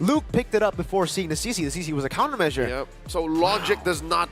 Luke picked it up before seeing the CC. The CC was a countermeasure. Yep. So logic does not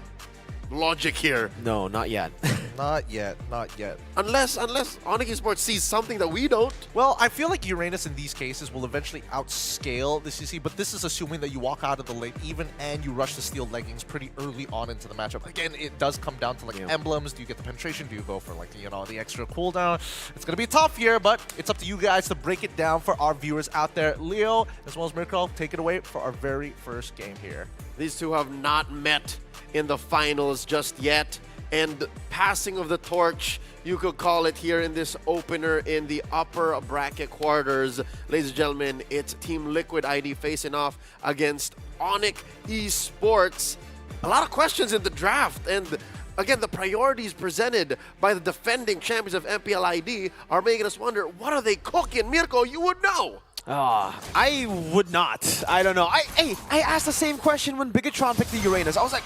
logic here. No, not yet. Not yet, not yet. Unless Onic Esports sees something that we don't. Well, I feel like Uranus in these cases will eventually outscale the CC, but this is assuming that you walk out of the lane even and you rush the steel leggings pretty early on into the matchup. Again, it does come down to like emblems. Do you get the penetration? Do you go for like, you know, the extra cooldown? It's going to be tough here, but it's up to you guys to break it down for our viewers out there. Leo, as well as Miracle, take it away for our very first game here. These two have not met in the finals just yet. And passing of the torch, you could call it here in this opener in the upper bracket quarters. Ladies and gentlemen, it's Team Liquid ID facing off against Onic Esports. A lot of questions in the draft, and again, the priorities presented by the defending champions of MPL ID are making us wonder, what are they cooking? Mirko, you would know. I would not. I don't know. I asked the same question when Bigatron picked the Uranus. I was like,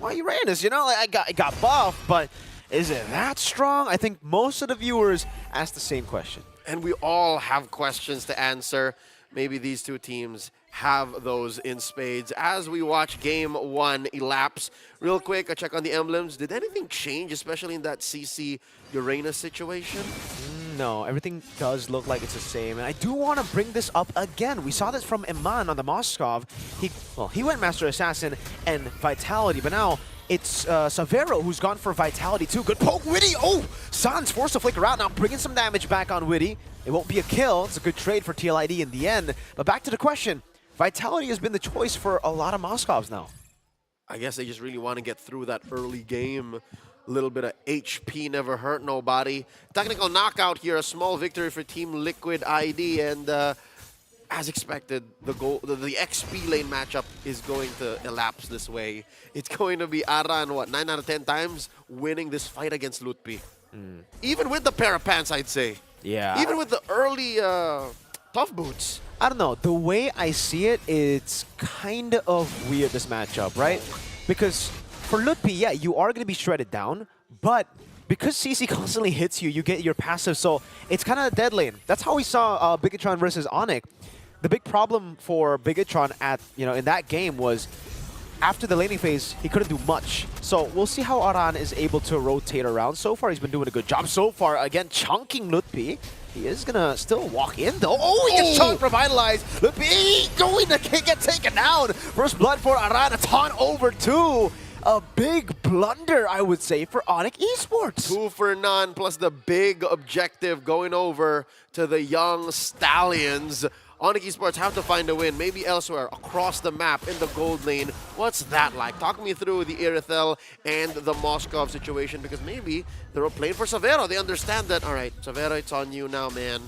why Uranus? You know, like it got buffed, but is it that strong? I think most of the viewers asked the same question. And we all have questions to answer. Maybe these two teams have those in spades. As we watch game one elapse, real quick, I check on the emblems. Did anything change, especially in that CC Uranus situation? No, everything does look like it's the same. And I do want to bring this up again. We saw this from Iman on the Moskov. He went Master Assassin and Vitality, but now it's Savero who's gone for Vitality too. Good poke, Witty! Oh! Sans forced to flicker out now, bringing some damage back on Witty. It won't be a kill. It's a good trade for TLID in the end. But back to the question. Vitality has been the choice for a lot of Moskovs now. I guess they just really want to get through that early game. A little bit of HP never hurt nobody. Technical knockout here, a small victory for Team Liquid ID, and as expected, the XP lane matchup is going to elapse this way. It's going to be Aran, what, 9 out of 10 times winning this fight against Lutpi. Even with the pair of pants, I'd say. Yeah. Even with the early tough boots. I don't know. The way I see it, it's kind of weird, this matchup, right? Because for Lutpi, yeah, you are going to be shredded down, but because CC constantly hits you, you get your passive, so it's kind of a dead lane. That's how we saw Bigatron versus Onic. The big problem for Bigatron in that game was after the laning phase, he couldn't do much. So we'll see how Aran is able to rotate around. So far, he's been doing a good job. So far, again, chunking Lutpi. He is gonna still walk in though. Oh, he gets chunked, revitalized. Lutpi going to get taken down. First blood for Aran. A taunt over two. A big blunder, I would say, for Onic Esports. 2 for none, plus the big objective going over to the young Stallions. Onic Esports have to find a win, maybe elsewhere, across the map in the gold lane. What's that like? Talk me through the Irithel and the Moskov situation, because maybe they're playing for Savero. They understand that, all right, Savero, it's on you now, man.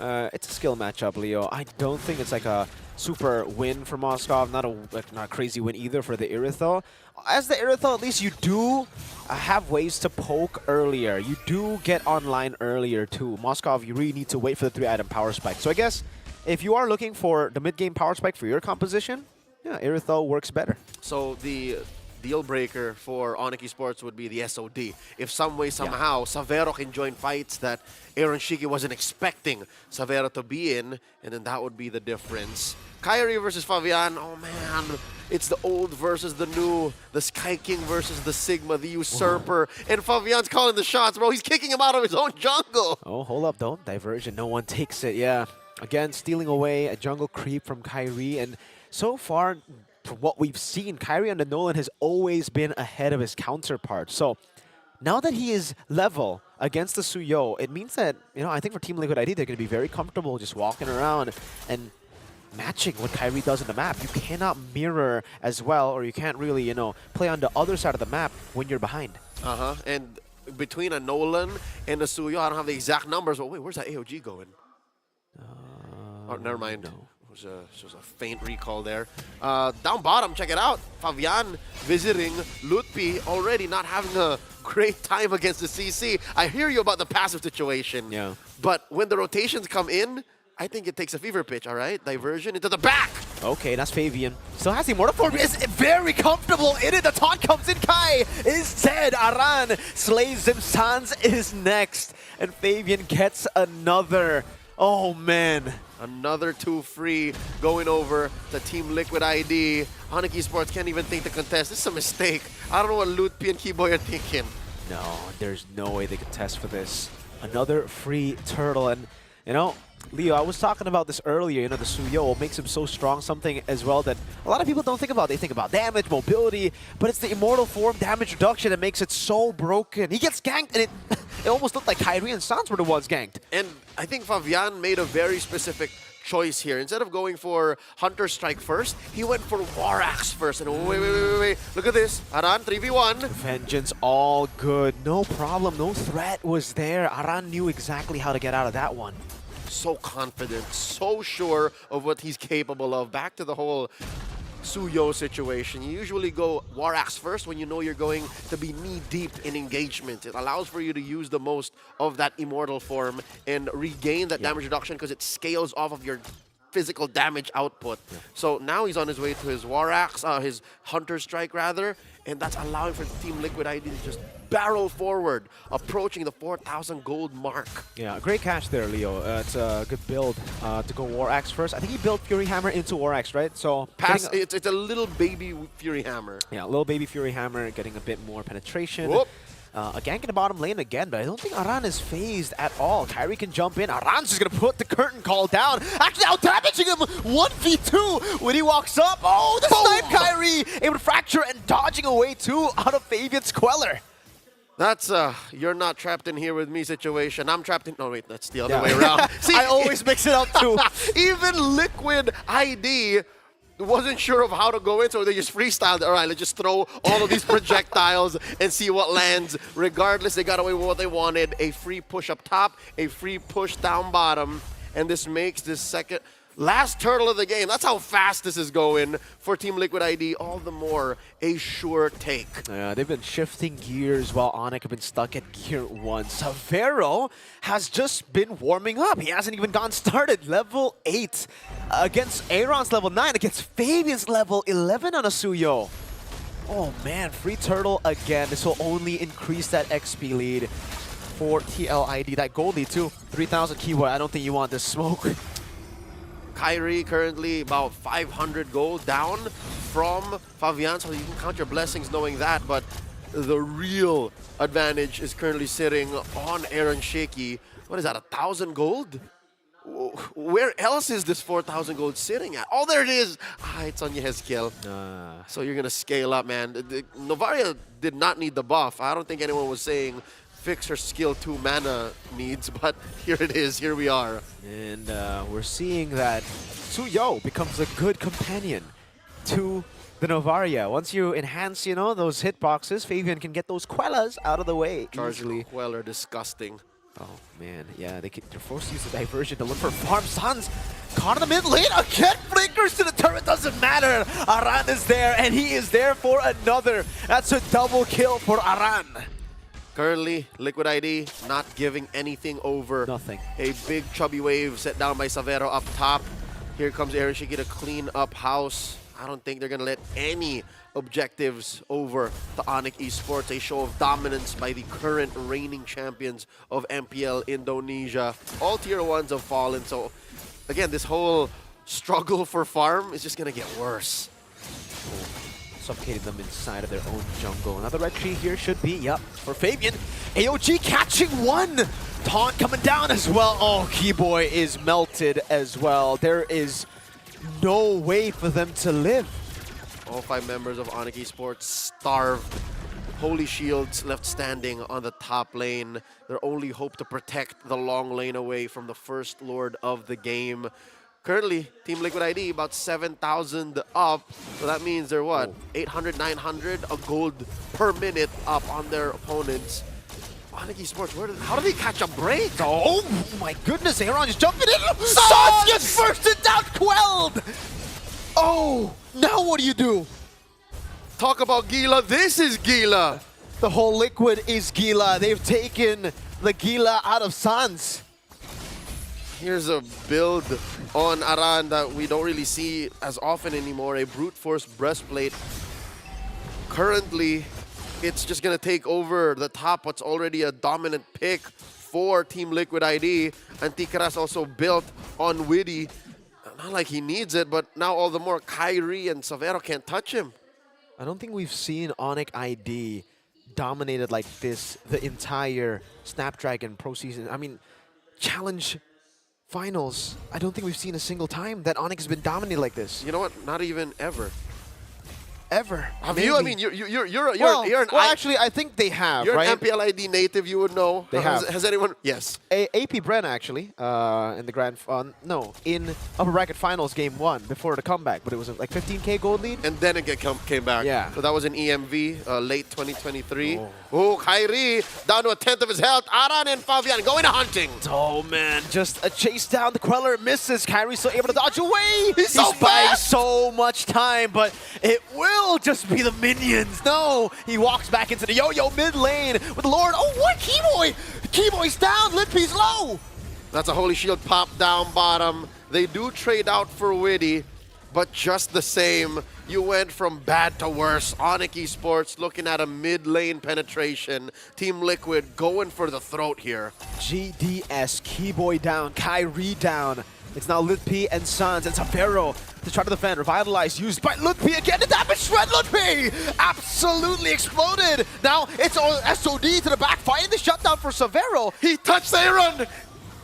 It's a skill matchup, Leo. I don't think it's like a super win for Moskov, not a crazy win either for the Irithel. As the Irithel, at least you do have ways to poke earlier. You do get online earlier too. Moskov, you really need to wait for the 3-item power spike. So I guess if you are looking for the mid-game power spike for your composition, yeah, Irithel works better. So the deal breaker for Onic Esports would be the SOD. If some way, somehow, Savero can join fights that Aaron Shiki wasn't expecting Savero to be in, and then that would be the difference. Kyrie versus Fabian, oh man, it's the old versus the new, the Sky King versus the Sigma, the Usurper, and Fabian's calling the shots, bro. He's kicking him out of his own jungle. Oh, hold up, don't diversion. No one takes it, yeah. Again, stealing away a jungle creep from Kyrie, and so far, from what we've seen, Kyrie on the Nolan has always been ahead of his counterpart. So now that he is level against the Suyo, it means that, I think for Team Liquid ID, they're going to be very comfortable just walking around and matching what Kyrie does on the map. You cannot mirror as well, or you can't really, play on the other side of the map when you're behind. And between a Nolan and a Suyo, I don't have the exact numbers, but wait, where's that AOG going? Oh, never mind. No. It was a faint recall there. Down bottom, check it out. Fabian visiting Lutpi, already not having a great time against the CC. I hear you about the passive situation. Yeah. But when the rotations come in, I think it takes a fever pitch, all right? Diversion into the back. Okay, that's Fabian. Still has the Immortal Form. Is very comfortable in it. The taunt comes in. Kai is dead. Aran slays him. Sans is next. And Fabian gets another. Oh, man. Another 2 free going over to Team Liquid ID. Onic Esports can't even think to contest. This is a mistake. I don't know what Lutpi and Keyboy are thinking. No, there's no way they could test for this. Another free turtle. And, you know, Leo, I was talking about this earlier, you know, the Suyo makes him so strong, something as well that a lot of people don't think about. They think about damage, mobility, but it's the immortal form damage reduction that makes it so broken. He gets ganked, and it almost looked like Kyrie and Sans were the ones ganked. And I think Fabian made a very specific choice here. Instead of going for Hunter Strike first, he went for War Axe first. And wait. Look at this. Aran, 3v1. Vengeance, all good. No problem, no threat was there. Aran knew exactly how to get out of that one. So confident, so sure of what he's capable of. Back to the whole Suyo situation. You usually go War Axe first when you know you're going to be knee-deep in engagement. It allows for you to use the most of that immortal form and regain that damage reduction because it scales off of your physical damage output. So now he's on his way to his War Axe, his Hunter Strike rather, and that's allowing for Team Liquid ID to just barrel forward, approaching the 4,000 gold mark. Yeah, great catch there, Leo. It's a good build to go War Axe first. I think he built Fury Hammer into War Axe, right? So It's a little baby Fury Hammer. Yeah, little baby Fury Hammer getting a bit more penetration. Whoop. A gank in the bottom lane again, but I don't think Aran is phased at all. Kyrie can jump in. Aran's just going to put the curtain call down. Actually, out damaging him 1v2 when he walks up. Oh, the snipe Kyrie! Able to fracture and dodging away too out of Fabian's Queller. That's you're not trapped in here with me situation. I'm trapped in... No, wait, that's the other way around. See, I always mix it up too. Even Liquid ID wasn't sure of how to go in, so they just freestyled. All right, let's just throw all of these projectiles and see what lands. Regardless, they got away with what they wanted. A free push up top, a free push down bottom, and this makes this second... last turtle of the game. That's how fast this is going for Team Liquid ID. All the more a sure take. Yeah, they've been shifting gears while Onic have been stuck at gear 1. Savero has just been warming up. He hasn't even gotten started. Level 8 against Aaron's level 9 against Fabian's level 11 on a Suyo. Oh man, free turtle again. This will only increase that XP lead for TLID. That gold lead too. 3,000 keyword. I don't think you want this smoke. Kyrie currently about 500 gold down from Fabian, so you can count your blessings knowing that, but the real advantage is currently sitting on Aaron Shaky. What is that, 1,000 gold? Where else is this 4,000 gold sitting at? Oh, there it is! It's on Yehezkiel. So you're going to scale up, man. Novaria did not need the buff. I don't think anyone was saying fix her skill 2 mana needs, but here it is, here we are. And we're seeing that Suyo becomes a good companion to the Novaria. Once you enhance, you know, those hitboxes, Fabian can get those Quellas out of the way easily. Queller, disgusting. Oh man, yeah, they're forced to use the diversion to look for farm. Sans caught in the mid lane again. Flickers to the turret, doesn't matter. Aran is there, and he is there for another. That's a double kill for Aran. Currently, Liquid ID not giving anything over. Nothing. A big chubby wave set down by Savero up top. Here comes Aaron Shiki to clean up house. I don't think they're going to let any objectives over to Onic Esports. A show of dominance by the current reigning champions of MPL Indonesia. All tier 1s have fallen. So, again, this whole struggle for farm is just going to get worse. Suffocating them inside of their own jungle. Another red tree here should be, yep, for Fabian. AOG catching one! Taunt coming down as well. Oh, Keyboy is melted as well. There is no way for them to live. All 5 members of Onic Esports starved. Holy Shields left standing on the top lane. Their only hope to protect the long lane away from the first lord of the game. Currently, Team Liquid ID about 7,000 up. So that means they're what? 800, 900, a gold per minute up on their opponents. Onic Esports, how do they catch a break? Oh my goodness, Aaron just jumping in. Sans gets bursted down, quelled. Oh, now what do you do? Talk about Gila. This is Gila. The whole Liquid is Gila. They've taken the Gila out of Sans. Here's a build on Aran that we don't really see as often anymore, a brute force breastplate. Currently, it's just gonna take over the top, what's already a dominant pick for Team Liquid ID. Anticaras also built on Witty. Not like he needs it, but now all the more Kyrie and Savero can't touch him. I don't think we've seen Onic ID dominated like this the entire Snapdragon Pro season. I mean, Challenge Finals, I don't think we've seen a single time that Onic has been dominated like this. You know what? Not even ever. Ever. Have you? I mean, you're an actually, I think they have, you're right? an MPLID native, you would know. They have. Has anyone? Yes. AP Bren actually, in the in upper bracket finals game 1 before the comeback, but it was like 15K gold lead. And then it came back. Yeah. So that was in EMV, late 2023. Oh, Kyrie down to a tenth of his health. Aran and Fabian going to hunting. Oh man, just a chase down. The Queller misses. Kyrie still able to dodge away. He's so buying fast. so much time, but it will just be the minions. No, he walks back into the yo-yo mid lane with Lord. Oh, what? Keyboy! Keyboy's down. Litpi's low. That's a Holy Shield pop down bottom. They do trade out for Witty, but just the same, you went from bad to worse. Onic Esports looking at a mid lane penetration. Team Liquid going for the throat here. GDS, Keyboy down, Kyrie down. It's now Litpi and Sans and Savero to try to defend. Revitalize used by Litpi again. The damage shred Litpi! Absolutely exploded. Now it's SOD to the back, fighting the shutdown for Savero. He touched Aaron!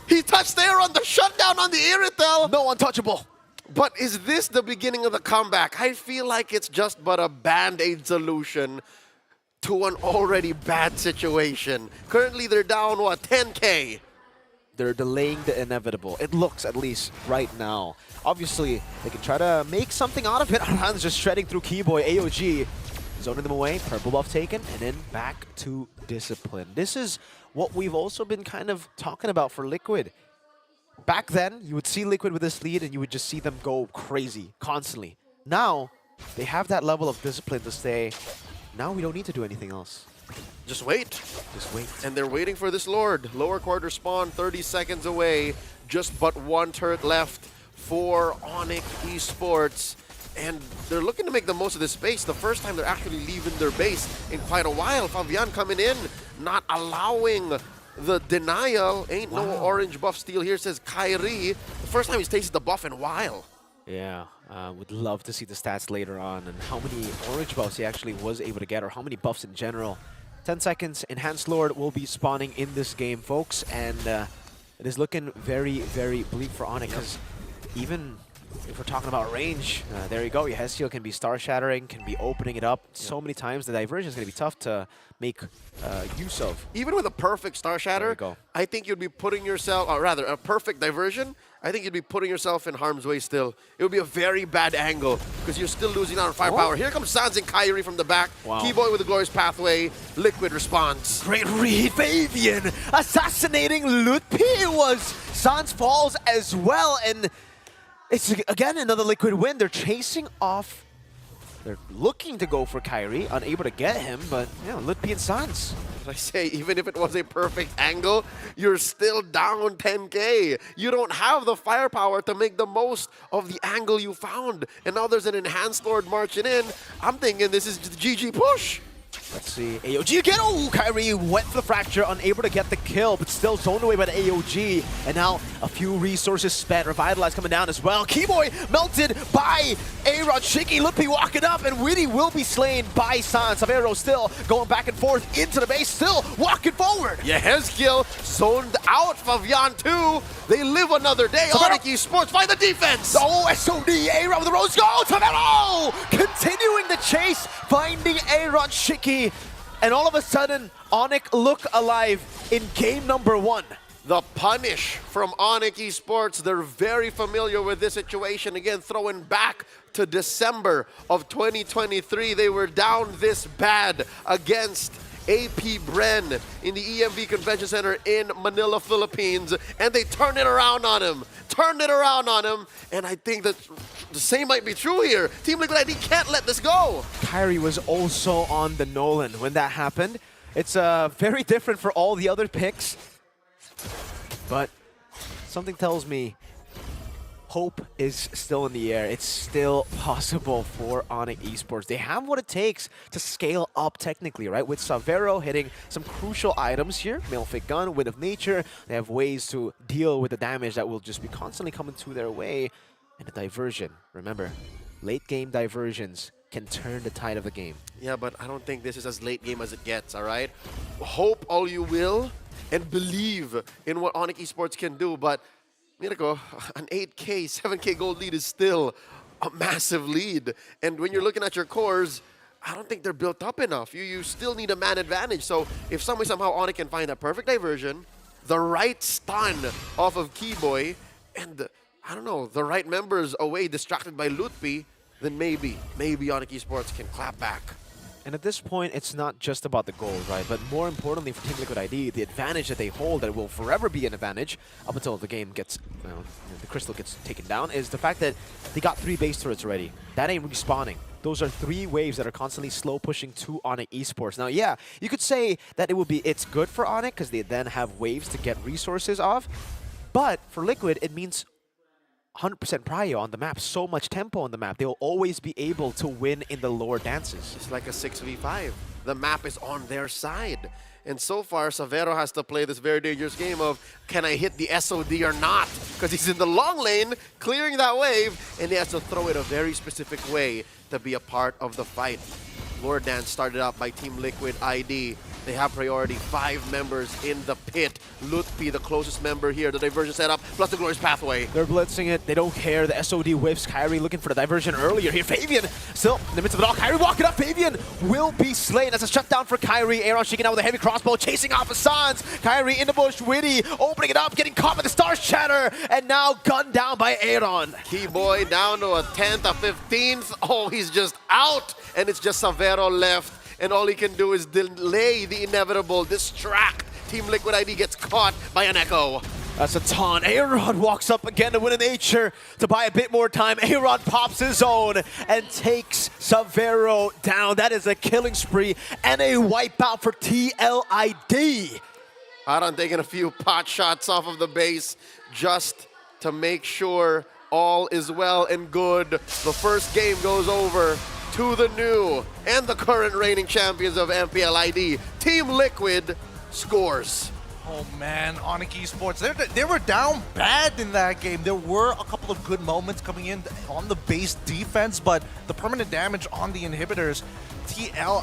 He touched Aaron! The shutdown on the Iritel! No untouchable. But is this the beginning of the comeback? I feel like it's just but a band-aid solution to an already bad situation. Currently, they're down, what, 10K? They're delaying the inevitable. It looks, at least, right now. Obviously, they can try to make something out of it. Aran's just shredding through Keyboy. AOG zoning them away. Purple buff taken, and then back to Discipline. This is what we've also been kind of talking about for Liquid. Back then, you would see Liquid with this lead, and you would just see them go crazy, constantly. Now, they have that level of discipline to say, now we don't need to do anything else. Just wait. Just wait. And they're waiting for this Lord. Lower quarter spawn, 30 seconds away. Just but one turret left for Onic Esports. And they're looking to make the most of this space. The first time they're actually leaving their base in quite a while. Fabian coming in, not allowing the denial. Ain't no orange buff steal here, says Kyrie. The first time he's tasted the buff in a while. Yeah, would love to see the stats later on and how many orange buffs he actually was able to get, or how many buffs in general. 10 seconds, Enhanced Lord will be spawning in this game, folks, and it is looking very, very bleak for Onic, because even if we're talking about range, there you go, your Hestio can be star-shattering, can be opening it up so many times. The diversion is going to be tough to make use of. Even with a perfect Star Shatter, I think you'd be putting yourself, or rather, a perfect diversion, I think you'd be putting yourself in harm's way still. It would be a very bad angle, because you're still losing out on firepower. Here comes Sans and Kyrie from the back. Keyboy with the Glorious Pathway. Liquid responds. Great read, Fabian! Assassinating Lutpi. It was Sans falls as well, and it's, again, another Liquid win. They're chasing off. They're looking to go for Kyrie, unable to get him, but yeah, Lutpi and Sans. As I say, even if it was a perfect angle, you're still down 10K. You don't have the firepower to make the most of the angle you found. And now there's an Enhanced Lord marching in. I'm thinking this is the GG push. Let's see, AOG again. Oh, Kyrie went for the fracture, unable to get the kill, but still zoned away by the AOG. And now a few resources spent. Revitalize coming down as well. Keyboy melted by Aaron. Shiki Lutpi walking up, and Witty will be slain by Sans. Savero still going back and forth into the base, still walking forward. Yeah, Hezkiel zoned out. Fabian too. They live another day. Onic Esports find the defense. Oh, SOD, Aaron with the rose goal. Savero continuing the chase, finding Aaron Shiki. And all of a sudden, Onic look alive in game number 1. The punish from Onic Esports. They're very familiar with this situation. Again, throwing back to December of 2023. They were down this bad against AP Bren in the EMV Convention Center in Manila, Philippines. And they turned it around on him. And I think that the same might be true here. Team Liquid ID can't let this go. Kyrie was also on the Nolan when that happened. It's very different for all the other picks. But something tells me hope is still in the air. It's still possible for Onic Esports. They have what it takes to scale up technically, right? With Savero hitting some crucial items here, Malefic Gun, Wind of Nature. They have ways to deal with the damage that will just be constantly coming to their way. And the diversion, remember, late game diversions can turn the tide of the game. Yeah, but I don't think this is as late game as it gets, all right? Hope all you will and believe in what Onic Esports can do, but Mirko, an 8K, 7K gold lead is still a massive lead. And when you're looking at your cores, I don't think they're built up enough. You still need a man advantage. So if some way, somehow Onic can find that perfect diversion, the right stun off of Keyboy, and I don't know, the right members away distracted by Lutpi, then maybe Onic Esports can clap back. And at this point, it's not just about the gold, right? But more importantly for Team Liquid ID, the advantage that they hold that will forever be an advantage up until the game gets, the crystal gets taken down, is the fact that they got 3 base turrets already. That ain't respawning. Those are 3 waves that are constantly slow pushing to Onic Esports. Now, yeah, you could say that it's good for Onic because they then have waves to get resources off. But for Liquid, it means 100% prio on the map, so much tempo on the map. They'll always be able to win in the lower dances. It's like a 6v5. The map is on their side. And so far, Savero has to play this very dangerous game of, can I hit the SOD or not? Because he's in the long lane, clearing that wave, and he has to throw it a very specific way to be a part of the fight. Lord Dance started out by Team Liquid ID. They have priority, 5 members in the pit. Lutpi, the closest member here, the diversion setup, plus the Glorious Pathway. They're blitzing it, they don't care, the SOD whiffs. Kyrie looking for the diversion earlier here. Fabian still in the midst of it all. Kyrie walking up, Fabian will be slain. That's a shutdown for Kyrie. Aaron shaking out with a heavy crossbow, chasing off Hassan's. Kyrie in the bush, Witty, opening it up, getting caught by the Stars Shatter, and now gunned down by Aaron. Keyboy down to a 10th, a 15th. Oh, he's just out, and it's just Savero left. And all he can do is delay the inevitable, distract. Team Liquid ID gets caught by an echo. That's a taunt. Aaron walks up again to Win of Nature to buy a bit more time. Aaron pops his own and takes Savero down. That is a killing spree and a wipeout for TLID. Aaron taking a few pot shots off of the base just to make sure all is well and good. The first game goes over to the new and the current reigning champions of MPL ID. Team Liquid scores. Oh man, Onic Esports, they were down bad in that game. There were a couple of good moments coming in on the base defense, but the permanent damage on the inhibitors, TL